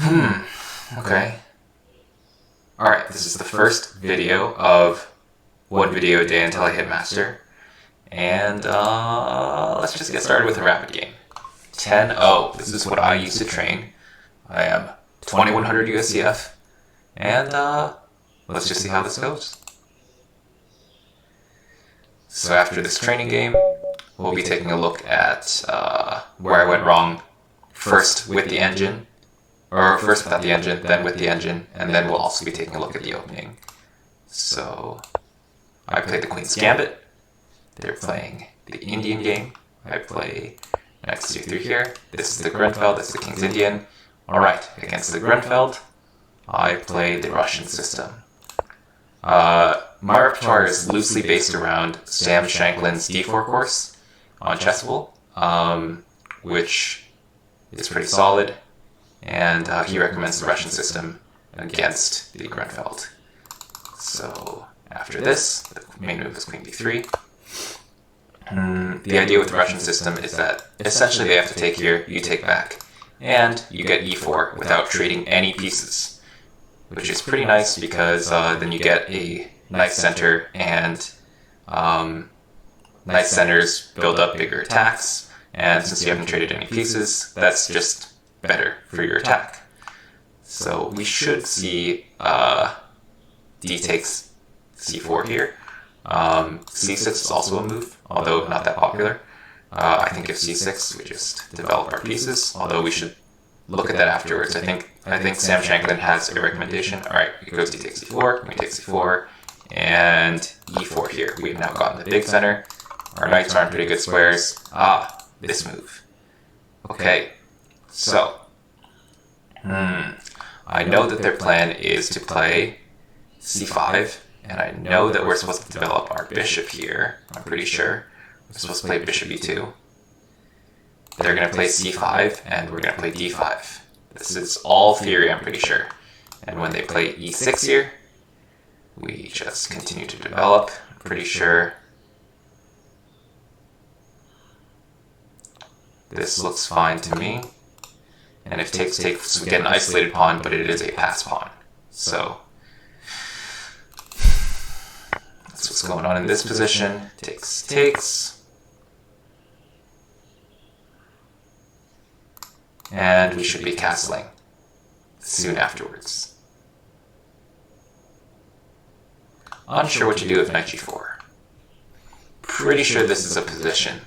Okay. Alright, this is the first video of one video a day until I hit master. And let's just get started with a rapid game. 10-0. This is what I use to train. I am 2100 uscf. And let's just see how this goes. So after this training game, we'll be taking a look at where I went wrong first with the engine, or first without the engine, then with the engine, and then we'll also be taking a look at the opening. So I played the Queen's Gambit. They're playing the Indian game. I play knight c3 here. This is the Grunfeld, this is the King's Indian. Alright, against the Grunfeld, I play the Russian system. My repertoire is loosely based around Sam Shanklin's d4 course on Chessable, which is pretty solid, and he recommends the Russian system against the Grunfeld. So after this, the main move is Queen b3. The idea with the Russian system is that essentially they have to take here, you take back, and you get e4 without trading any pieces, which is pretty nice because then you get a nice center, and nice centers build up bigger attacks, and since you haven't traded any pieces, that's just better for your attack. So we should see d takes c4 here. c6 is also a move, although not that popular. I think if c6 we just develop our pieces, although we should look at that afterwards. I think Sam Shanklin has a recommendation. Alright, it goes d takes c4, queen takes c4, and e4 here. We've now gotten the big center. Our knights are on pretty good squares. This move. Okay, so I know that their plan is to play c5, and I know that we're supposed to develop our bishop here. I'm pretty sure we're supposed to play bishop e2. They're going to play c5, and we're going to play d5. This is all theory, I'm pretty sure. And when they play e6 here, we just continue to develop. I'm pretty sure this looks fine to me. And if takes, we get an isolated pawn, but it is a pass pawn. So that's what's going on in this position. Takes. And we should be castling soon afterwards. Unsure what to do with knight g4. Pretty sure this is a position,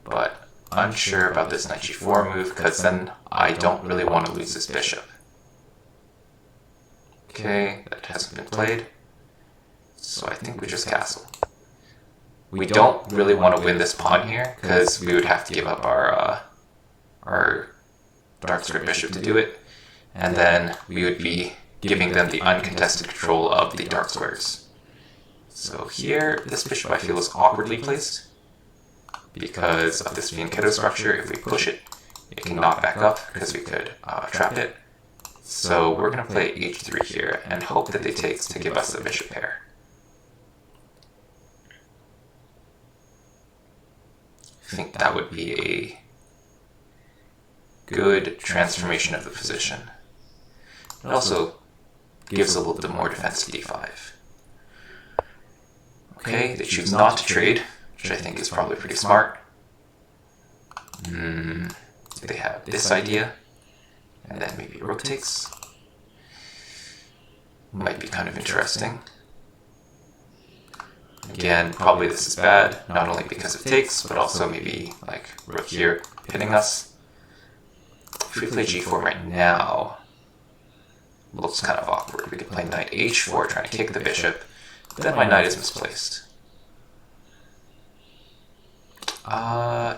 but unsure about this knight g4 move, because then I don't really want to lose this bishop. Okay, that hasn't been played, so I think we just castle. We don't really want to win this pawn here, because we would have to give up our dark square bishop to do it, and then we would be giving them the uncontested control of the dark squares. So here, this bishop I feel is awkwardly placed because of this fianchetto structure. If we push it, it can knock back up because we could trap it. So we're going to play h3 here and hope that they takes to give us the bishop pair. I think that would be a good transformation of the position. It also gives a little bit more defense to d5. Okay, they choose not to trade, which I think is probably pretty smart. They have this idea, and then maybe rook takes. Might be kind of interesting. Again, probably this is bad, not only because it takes, but also maybe like rook here hitting us. If we play g4 right now, looks kind of awkward. We could play knight h4, trying to kick the bishop, but then my knight is misplaced.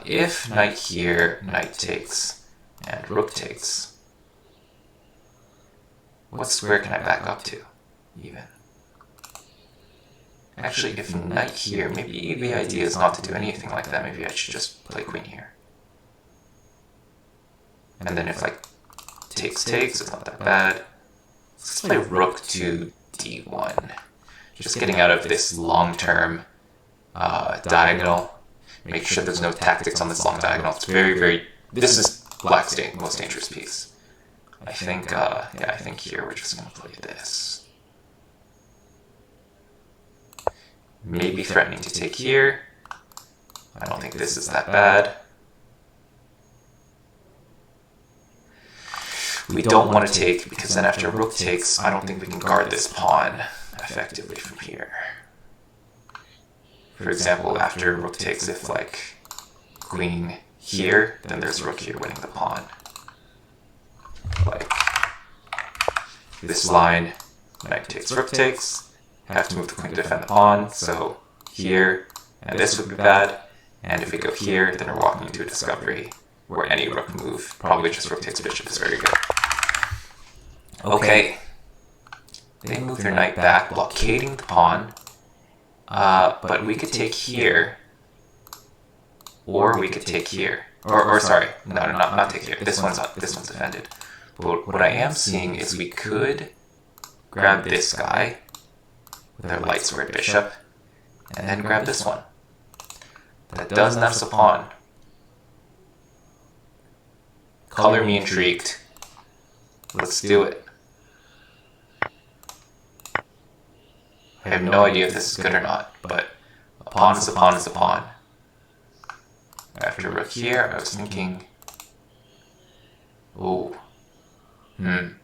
If knight here, knight takes, and rook takes, what square can I back up to, even? Actually, if knight here, maybe the idea is not to do anything like that. Maybe I should just play queen here. And then if like takes, it's not that bad. Let's play rook to d1. Just getting out of this long-term diagonal. Make sure there's no tactics on this long diagonal. It's very, this is black's most dangerous piece. I think, I think here we're just going to play this. Maybe threatening to take here. I don't think this is that bad. We don't want to take, because then after rook takes, I don't think we can guard this pawn effectively from here. For example, after rook takes, if like queen here, then there's rook here winning the pawn. Like this line, knight takes, rook takes, have to move the queen to defend the pawn, so here, and this would be bad, and if we go here, then we're walking into a discovery where any rook move, probably just rook takes bishop, is very good. Okay, they move their knight back, blockading the pawn, but we could take here, or we could take here, or sorry, not take here, this one's defended. But what I am seeing is we could grab this guy with our light squared bishop, and then grab this one. That does nest a pawn. Color me intrigued. Let's do it. I have no idea if this is good or not, but a pawn is a pawn is a pawn. After rook here, I was thinking, oh, maybe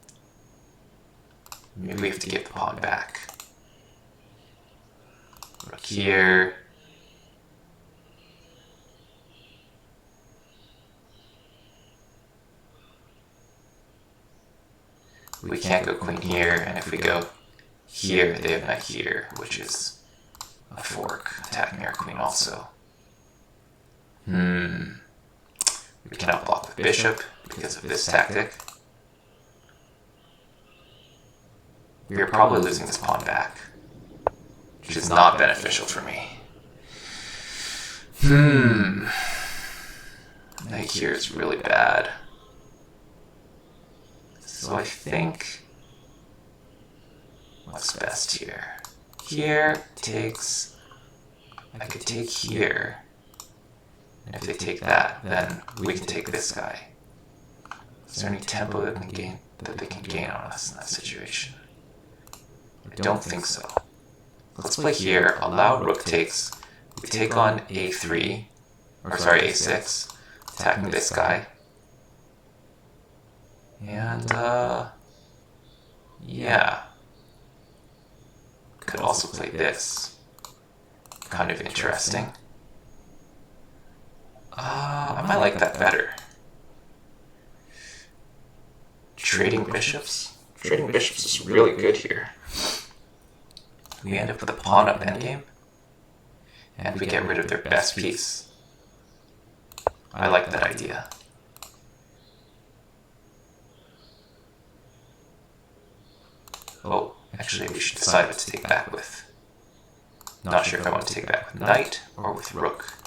we have to give the pawn back. Rook here. We can't go queen here, and if we go here, they have knight here, which is a fork, attacking our queen also. We cannot block the bishop because of this tactic. We are probably losing this pawn back, which is not beneficial for me. Knight here is really bad. So I think, what's best here? Here takes, I could take here, and if they take that, then we can take this guy. Is there any tempo that they can gain on us in that situation? I don't think so. Let's play here, allow rook takes, we take on a3, or sorry, a6, attacking this guy. And, yeah. Could also play this. Kind of interesting. I might like that better. Trading bishops? Trading bishops is really good here. We end up with a pawn up endgame, and we get rid of their best piece. I like that idea. Oh, actually we should decide what to take back with. Not sure if I want to take back with knight or with rook.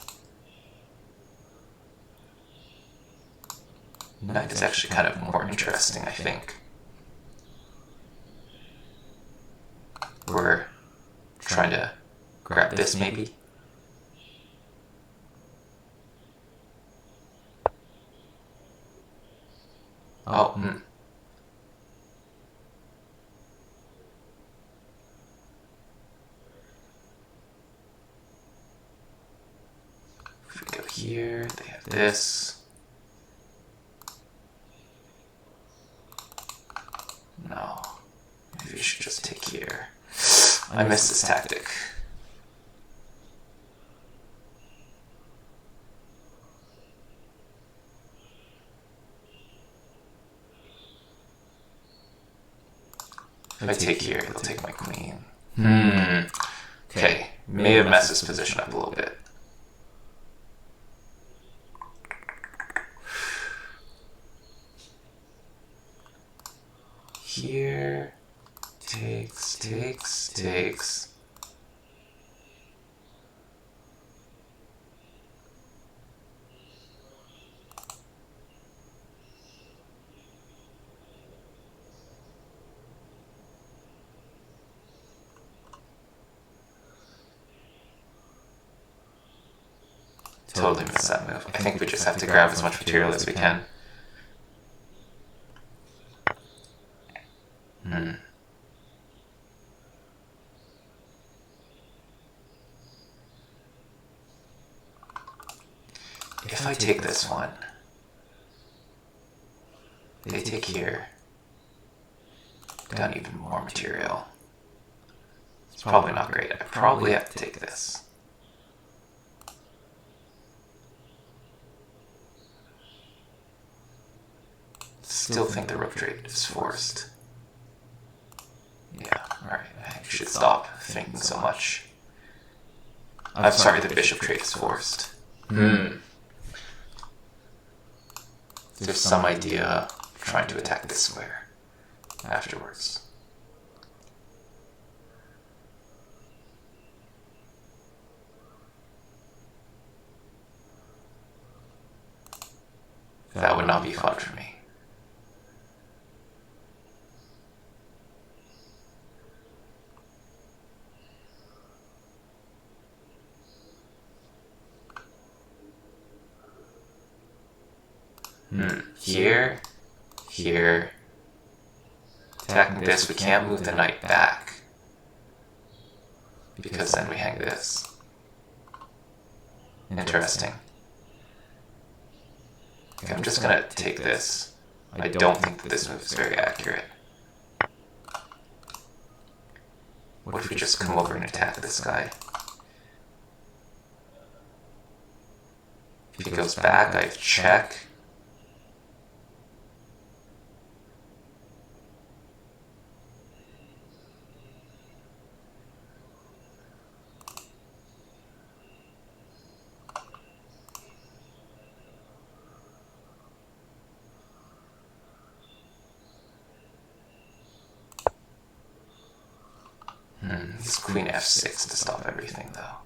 Knight is actually kind of more interesting, I think. We're trying to grab this maybe. Oh, If we go here, they have this. No. Maybe we should just take here. I miss this tactic. If I take here, they'll take my queen. Okay, may have messed this position up a little bit. Here, takes. Totally missed that move. I think we just have to grab as much material as we can. If I take this one, they take here, down even more material. It's probably not great. I probably have to take this. Still think the rook trade is forced. Yeah, alright, I should stop thinking so much. I'm sorry, the bishop trade is forced. There's some idea of trying to attack this square afterwards. That would not be fun for me. Here, here. Attacking this, we can't move the knight back, because then we hang this. Interesting. Okay, I'm just gonna take this. I don't think that this move is very accurate. What if we just come over and attack this guy? If he goes back, I have check. It's queen f6 to stop everything, though.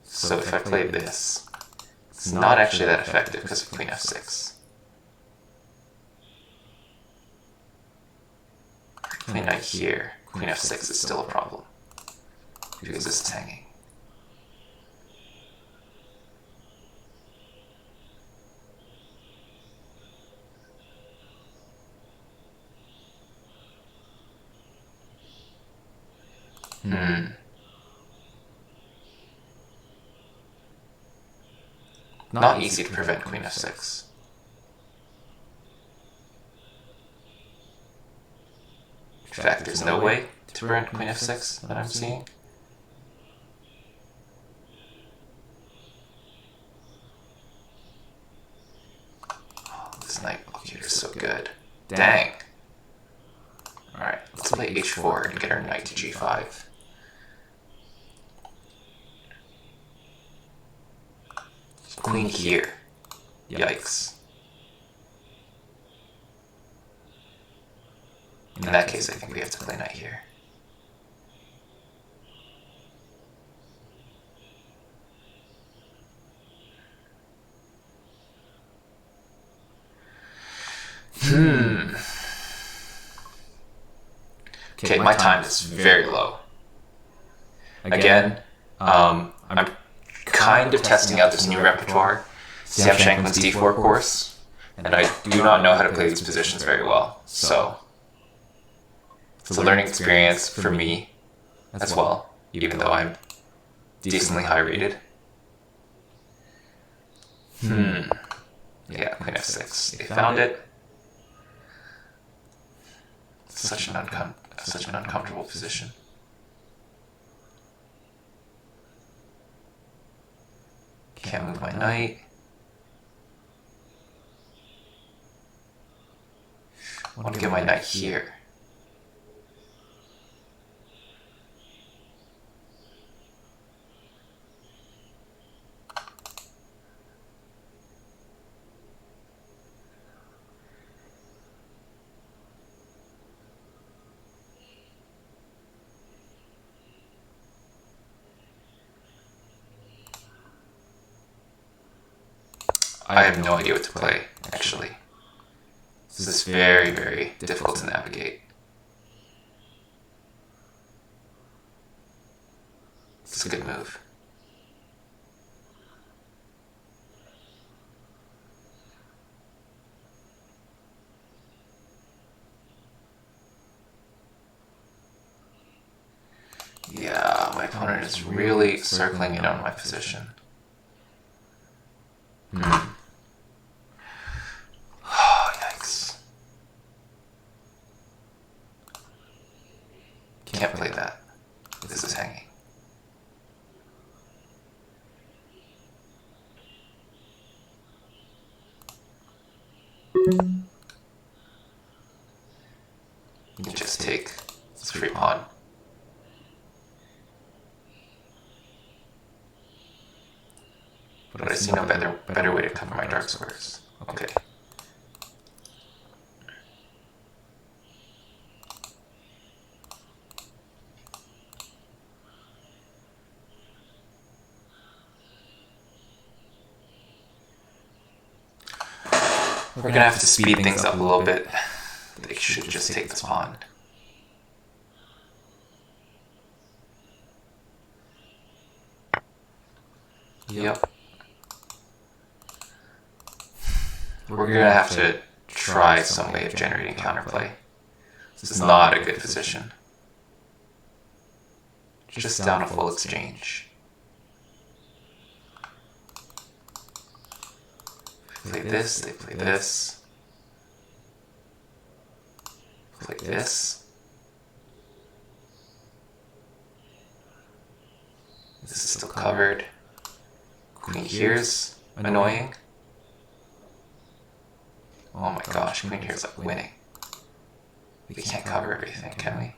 So if I play this, it's not actually that effective because of queen f6. Queen knight here, queen f6 is still a problem, because this is hanging. Not easy to prevent queen f6. In fact, there's no way to prevent queen f6 that I'm seeing. Oh, this knight blockade is so good. Dang. Alright, let's play h4 and get our knight to g5. Queen here. Yikes. In that case, I think we have to play knight here. Okay, my time is very low. Again, I'm kind of testing out this new repertoire, Sam Shanklin's d4 course, and I do not know how to play these positions very well, so it's a learning experience for me as well, even though I'm decently high rated. Yeah, queen f6. They found it. Such an uncomfortable position. Can't move my knight. I want to get my knight here. I have no idea what to play, actually. This is very, very difficult to navigate. It's a good move. Yeah, my opponent is really circling in on my position. Oh, yikes. Can't play that. This is hanging. You can just take this free pawn. But I see no better way to cover my dark squares. Okay. We're gonna have to speed things up a little bit. They should just take this pawn. Yep. We're gonna have to try some way of generating counterplay. This is not a good position. Just down a full exchange. Play this, they play this. Play this. This is still covered. Queen here's annoying. Oh my gosh, queen here's like winning. We can't cover everything, can we?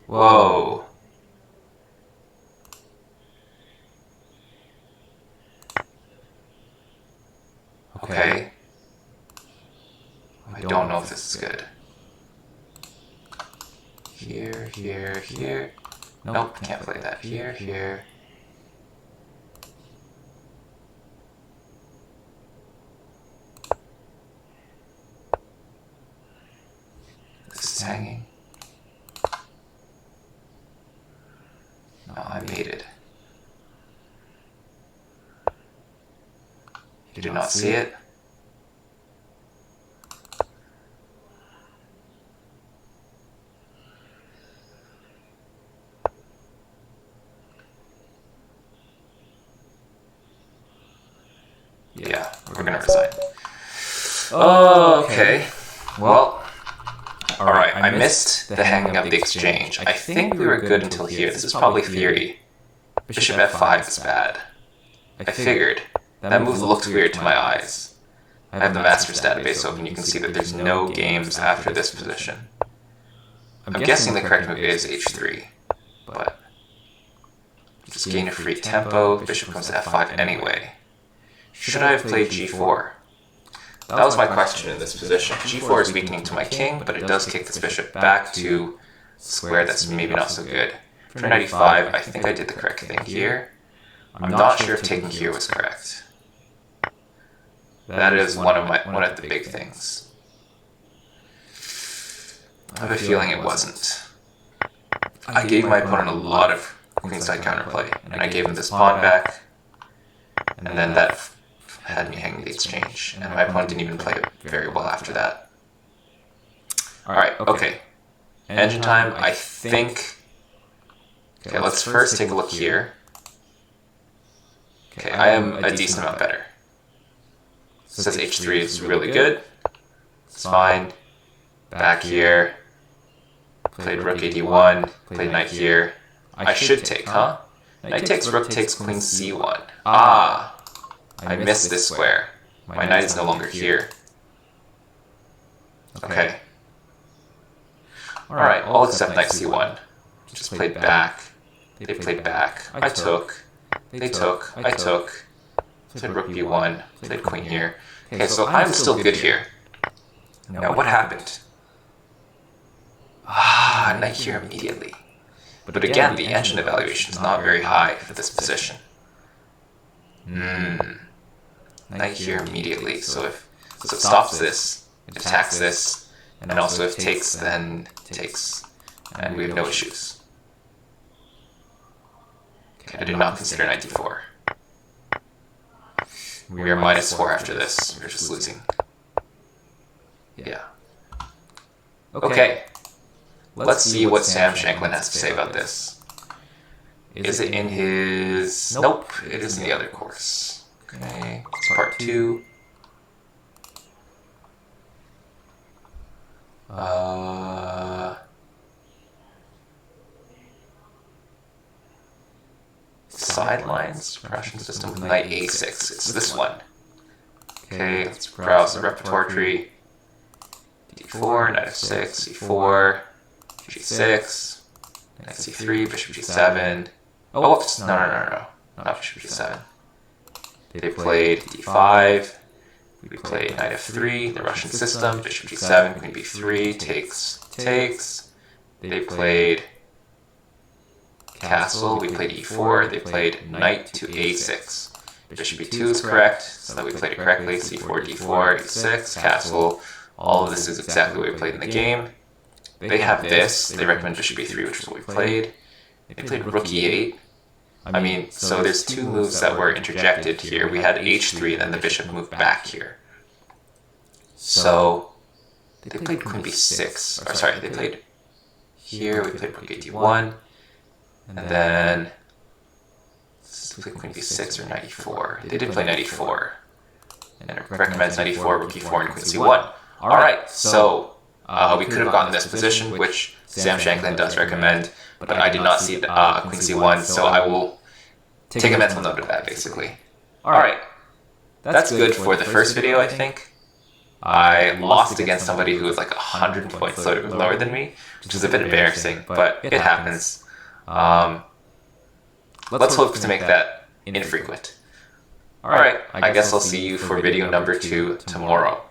Whoa. Okay. I don't know if this is good. Here, here, here. Nope, can't play that. Here, here. This is hanging. No, I made it. You did not see it? Yeah, we're gonna resign. Okay. Well, alright, I missed the hanging of the exchange. I think we were good until here. This is probably theory. Bishop f5 is bad. I figured. That move looks weird to my eyes. I have the master's database open. You can see that there's no games after this position. I'm guessing the correct move is h3, but just gain a free tempo. Bishop comes to f5 anyway. Should I have played g4? That was my question in this position. g4 is weakening to my king, but it does kick this bishop back to a square that's maybe not so good. For knight e5, I think I did the correct thing here. I'm not sure if taking here was correct. That is one of the big things. I have a feeling it wasn't. I gave my opponent a lot of queenside counterplay, and I gave him this pawn back, and then that had me hanging the exchange, and my opponent didn't even play it very well after that. Alright, okay. Engine time, I think... Okay, let's first take a look here. Okay, I am a decent amount better. It says h3 is really good. It's fine. Back here. Played rook a1. Played knight here. I should take, huh? Knight takes, rook takes, queen c1. Ah! I missed this square. My knight is no longer here. Okay. Alright, I'll accept knight c1. Just played back. They played back. I took. They took. I took. Played rook b1. Played queen here. Okay, so I'm still good here. Now what happened? Knight here immediately. But again, the engine evaluation is not very high for this position. Knight here immediately. So it stops this, it attacks this, and also if takes, then takes. And we have no issues. Okay, I did not consider knight d4. We are -4 after this. We're just losing. Yeah. Okay. Let's see what Sam Shanklin has to say about this. Is it in his... Nope, it is in the other course. Okay, it's part 2. Sidelines, Prussian system with knight a6. It's this one. Okay, let's browse the repertoire tree. d4, knight f6, e4, g6, knight c3, bishop g7. Oh, whoops, no, not bishop g7. They played d5, we played knight f3, the Russian system, bishop g7, queen b3, takes. They played castle, we played e4, they played knight to a6. Bishop b2 is correct, so that we played it correctly, c4, d4, e6, castle. All of this is exactly what we played in the game. They have this, they recommend bishop b3, which is what we played. They played rook e8. I mean, so there's 2 moves that were interjected here. We had h3, and then the bishop moved back here. So, they played queen b6, or sorry, they played here, we played rook d1, and then, they played queen b6 or knight e4. They did play knight e4, and it recommends knight e4, rook e4, and queen c1. Alright, so, we could have gotten this position, which Sam Shanklin does recommend, but I did not see queen c1, so I will take a mental note of that, basically. Alright, that's good for the first video, I think. I lost against somebody who was like 100 points lower than me, which is a bit embarrassing, but it happens. Let's hope to make that infrequent. Alright, I guess I'll see you for video number 2 tomorrow.